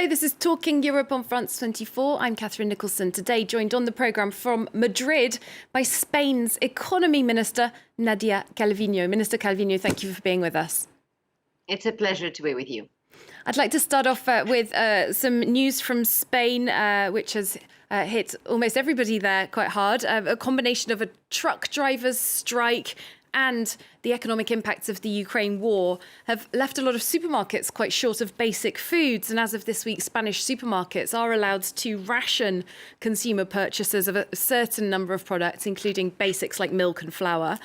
Hello, this is Talking Europe on France 24. I'm Catherine Nicholson, today joined on the programme from Madrid by Spain's Economy Minister, Nadia Calviño. Minister Calviño, thank you for being with us. It's a pleasure to be with you. I'd like to start off with some news from Spain, which has hit almost everybody there quite hard. A combination of a truck drivers' strike and the economic impacts of the Ukraine war have left a lot of supermarkets quite short of basic foods. And as of this week, Spanish supermarkets are allowed to ration consumer purchases of a certain number of products, including basics like milk and flour.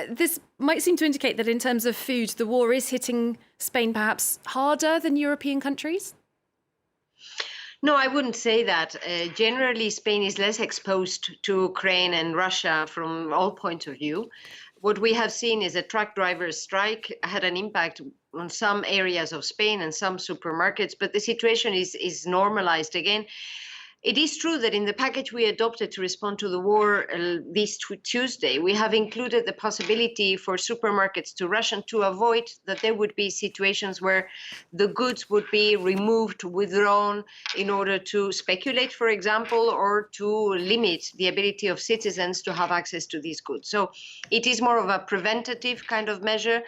This might seem to indicate that in terms of food, the war is hitting Spain perhaps harder than European countries? No, I wouldn't say that. Generally, Spain is less exposed to Ukraine and Russia from all points of view. What we have seen is a truck drivers' strike had an impact on some areas of Spain and some supermarkets, but the situation is normalized again. It is true that in the package we adopted to respond to the war this Tuesday, we have included the possibility for supermarkets to ration to avoid that there would be situations where the goods would be removed, withdrawn in order to speculate, for example, or to limit the ability of citizens to have access to these goods. So it is more of a preventative kind of measure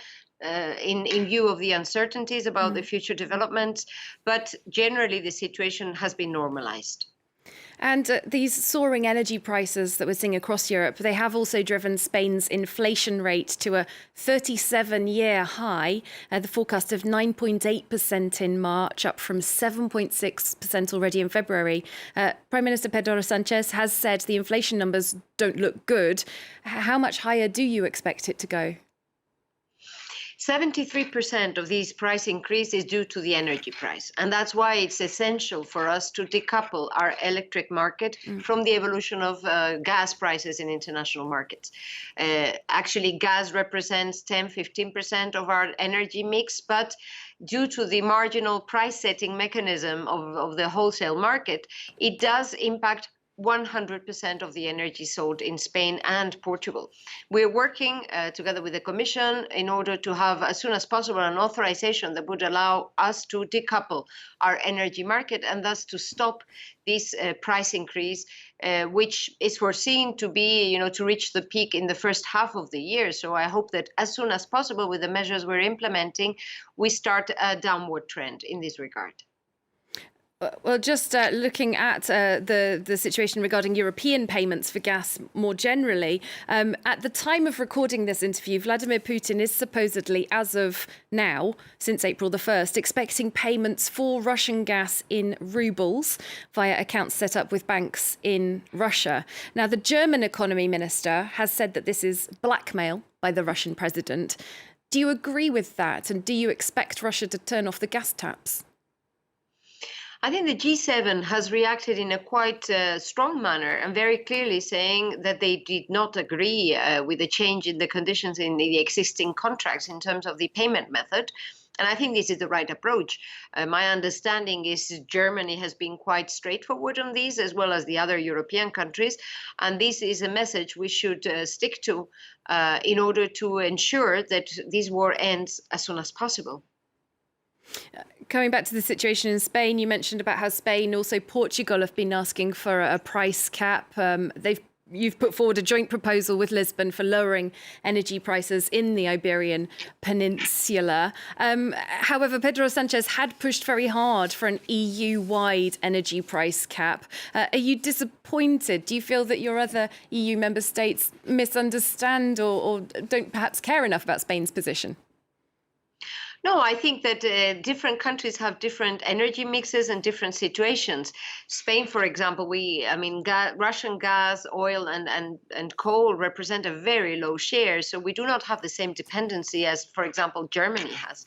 in view of the uncertainties about the future developments. But generally, the situation has been normalized. And these soaring energy prices that we're seeing across Europe, they have also driven Spain's inflation rate to a 37-year high, the forecast of 9.8% in March, up from 7.6% already in February. Prime Minister Pedro Sánchez has said the inflation numbers don't look good. How much higher do you expect it to go? 73% of these price increase is due to the energy price. And that's why it's essential for us to decouple our electric market from the evolution of gas prices in international markets. Actually, gas represents 10-15% of our energy mix, but due to the marginal price setting mechanism of the wholesale market, it does impact 100% of the energy sold in Spain and Portugal. We're working together with the Commission in order to have, as soon as possible, an authorisation that would allow us to decouple our energy market and thus to stop this price increase, which is foreseen to be, to reach the peak in the first half of the year. So I hope that as soon as possible, with the measures we're implementing, we start a downward trend in this regard. Well, just looking at the situation regarding European payments for gas more generally, at the time of recording this interview, Vladimir Putin is supposedly, as of now, since April the 1st, expecting payments for Russian gas in rubles via accounts set up with banks in Russia. Now, the German economy minister has said that this is blackmail by the Russian president. Do you agree with that? And do you expect Russia to turn off the gas taps? I think the G7 has reacted in a quite strong manner and very clearly saying that they did not agree with the change in the conditions in the existing contracts in terms of the payment method. And I think this is the right approach. My understanding is Germany has been quite straightforward on these, as well as the other European countries. And this is a message we should stick to in order to ensure that this war ends as soon as possible. Coming back to the situation in Spain, you mentioned about how Spain, also Portugal, have been asking for a price cap. You've put forward a joint proposal with Lisbon for lowering energy prices in the Iberian Peninsula. However, Pedro Sánchez had pushed very hard for an EU-wide energy price cap. Are you disappointed? Do you feel that your other EU member states misunderstand or don't perhaps care enough about Spain's position? No, I think that different countries have different energy mixes and different situations. Spain, for example, Russian gas, oil, and coal represent a very low share. So we do not have the same dependency as, for example, Germany has.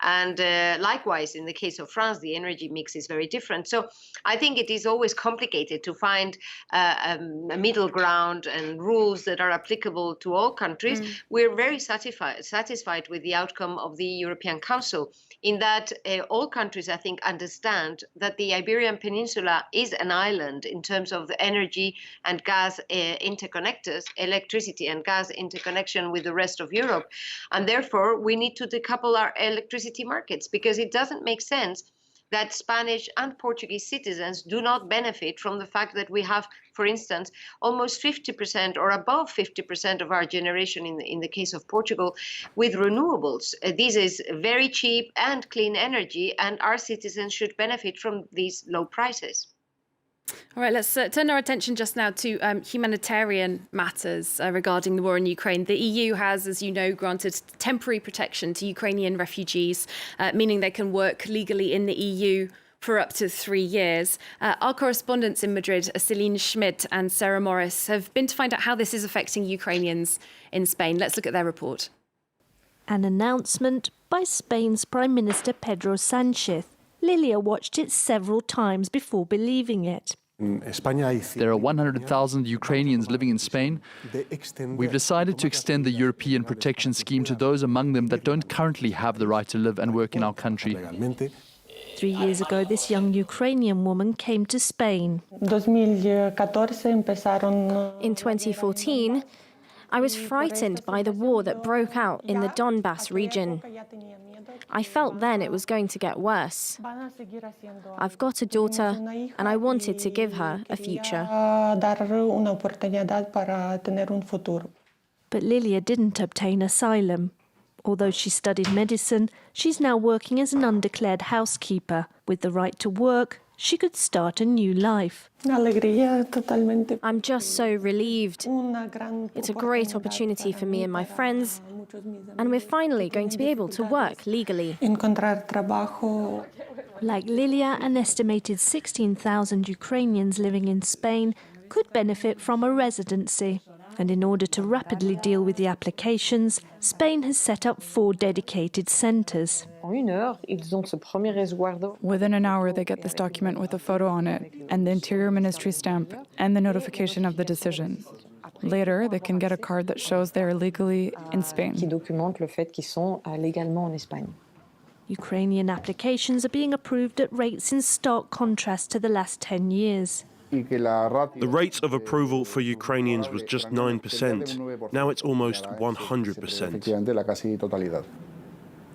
And likewise, in the case of France, the energy mix is very different. So I think it is always complicated to find a middle ground and rules that are applicable to all countries. We're very satisfied with the outcome of the European Council, in that all countries, I think, understand that the Iberian Peninsula is an island in terms of the energy and gas interconnectors, electricity and gas interconnection with the rest of Europe. And therefore, we need to decouple our electricity markets, because it doesn't make sense that Spanish and Portuguese citizens do not benefit from the fact that we have, for instance, almost 50% or above 50% of our generation in the case of Portugal with renewables. This is very cheap and clean energy, and our citizens should benefit from these low prices. All right, let's turn our attention just now to humanitarian matters regarding the war in Ukraine. The EU has, as you know, granted temporary protection to Ukrainian refugees, meaning they can work legally in the EU for up to 3 years. Our correspondents in Madrid, Celine Schmidt and Sarah Morris, have been to find out how this is affecting Ukrainians in Spain. Let's look at their report. An announcement by Spain's Prime Minister Pedro Sánchez. Lilia watched it several times before believing it. There are 100,000 Ukrainians living in Spain. We've decided to extend the European protection scheme to those among them that don't currently have the right to live and work in our country. 3 years ago, this young Ukrainian woman came to Spain. In 2014, I was frightened by the war that broke out in the Donbass region. I felt then it was going to get worse. I've got a daughter, and I wanted to give her a future. But Lilia didn't obtain asylum. Although she studied medicine, she's now working as an undeclared housekeeper. With the right to work, she could start a new life. I'm just so relieved. It's a great opportunity for me and my friends, and we're finally going to be able to work legally. Like Lilia, an estimated 16,000 Ukrainians living in Spain could benefit from a residency. And in order to rapidly deal with the applications, Spain has set up 4 dedicated centres. Within an hour, they get this document with a photo on it, and the Interior Ministry stamp, and the notification of the decision. Later, they can get a card that shows they are legally in Spain. Ukrainian applications are being approved at rates in stark contrast to the last 10 years. The rate of approval for Ukrainians was just 9%. Now it's almost 100%.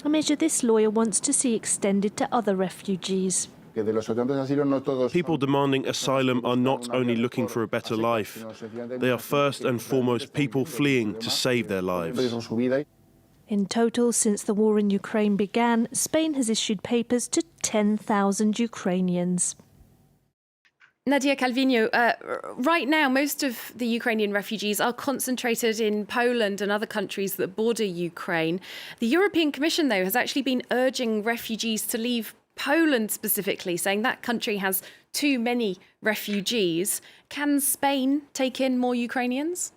A measure this lawyer wants to see extended to other refugees. People demanding asylum are not only looking for a better life. They are first and foremost people fleeing to save their lives. In total, since the war in Ukraine began, Spain has issued papers to 10,000 Ukrainians. Nadia Calviño, right now, most of the Ukrainian refugees are concentrated in Poland and other countries that border Ukraine. The European Commission, though, has actually been urging refugees to leave Poland specifically, saying that country has too many refugees. Can Spain take in more Ukrainians?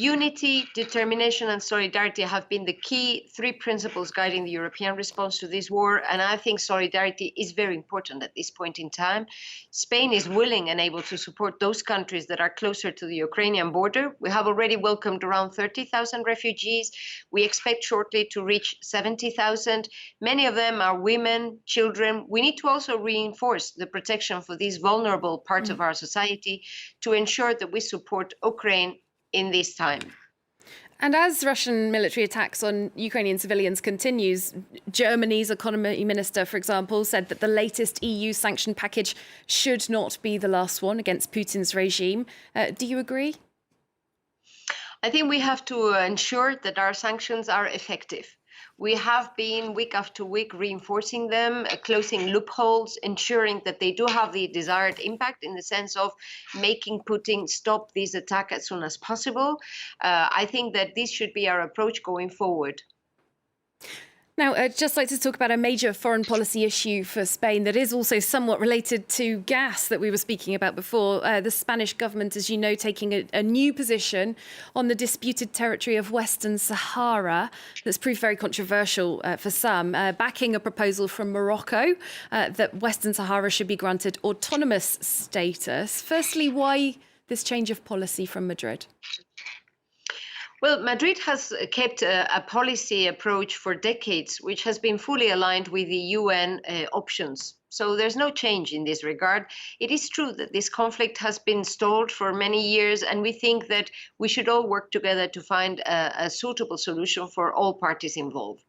Unity, determination, and solidarity have been the key 3 principles guiding the European response to this war. And I think solidarity is very important at this point in time. Spain is willing and able to support those countries that are closer to the Ukrainian border. We have already welcomed around 30,000 refugees. We expect shortly to reach 70,000. Many of them are women, children. We need to also reinforce the protection for these vulnerable parts of our society to ensure that we support Ukraine in this time. And as Russian military attacks on Ukrainian civilians continues, Germany's economy minister, for example, said that the latest EU sanction package should not be the last one against Putin's regime. Do you agree? I think we have to ensure that our sanctions are effective. We have been week after week reinforcing them, closing loopholes, ensuring that they do have the desired impact in the sense of making Putin stop this attack as soon as possible. I think that this should be our approach going forward. Now, I'd just like to talk about a major foreign policy issue for Spain that is also somewhat related to gas that we were speaking about before. The Spanish government, as you know, taking a new position on the disputed territory of Western Sahara that's proved very controversial for some, backing a proposal from Morocco that Western Sahara should be granted autonomous status. Firstly, why this change of policy from Madrid? Well, Madrid has kept a policy approach for decades, which has been fully aligned with the UN options So there's no change in this regard. It is true that this conflict has been stalled for many years, and we think that we should all work together to find a suitable solution for all parties involved.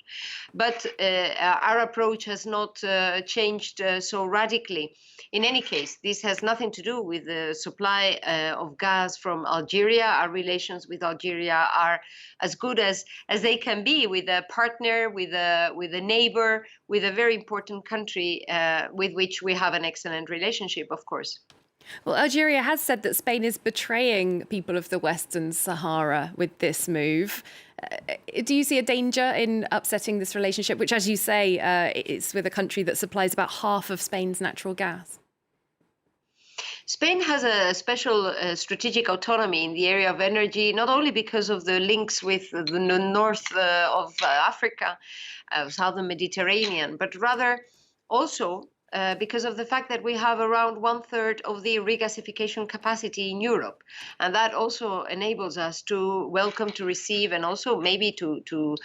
But our approach has not changed so radically. In any case, this has nothing to do with the supply of gas from Algeria. Our relations with Algeria are as good as they can be with a partner, with a neighbor, with a very important country with which we have an excellent relationship, of course. Well, Algeria has said that Spain is betraying people of the Western Sahara with this move. Do you see a danger in upsetting this relationship, which, as you say, is with a country that supplies about half of Spain's natural gas? Spain has a special strategic autonomy in the area of energy, not only because of the links with the north of Africa, southern Mediterranean, but rather also because of the fact that we have around 1/3 of the regasification capacity in Europe. And that also enables us to welcome, to receive, and also maybe to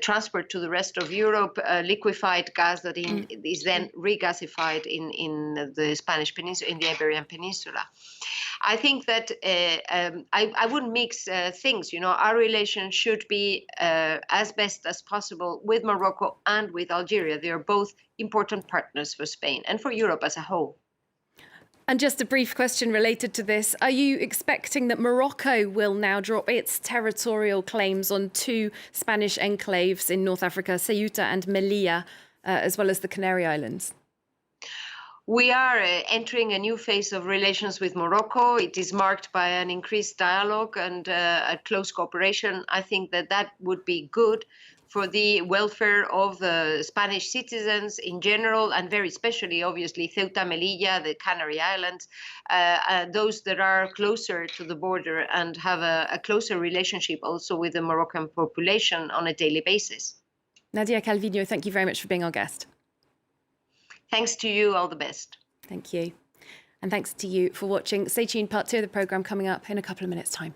transport to the rest of Europe liquefied gas that is then regasified in the Spanish Peninsula, in the Iberian Peninsula. I think that I wouldn't mix things. You know, our relations should be as best as possible with Morocco and with Algeria. They are both important partners for Spain and for Europe as a whole. And just a brief question related to this. Are you expecting that Morocco will now drop its territorial claims on 2 Spanish enclaves in North Africa, Ceuta and Melilla, as well as the Canary Islands? We are entering a new phase of relations with Morocco. It is marked by an increased dialogue and a close cooperation. I think that would be good for the welfare of the Spanish citizens in general, and very especially, obviously, Ceuta, Melilla, the Canary Islands, those that are closer to the border and have a closer relationship also with the Moroccan population on a daily basis. Nadia Calviño, thank you very much for being our guest. Thanks to you. All the best. Thank you. And thanks to you for watching. Stay tuned. Part 2 of the programme coming up in a couple of minutes' time.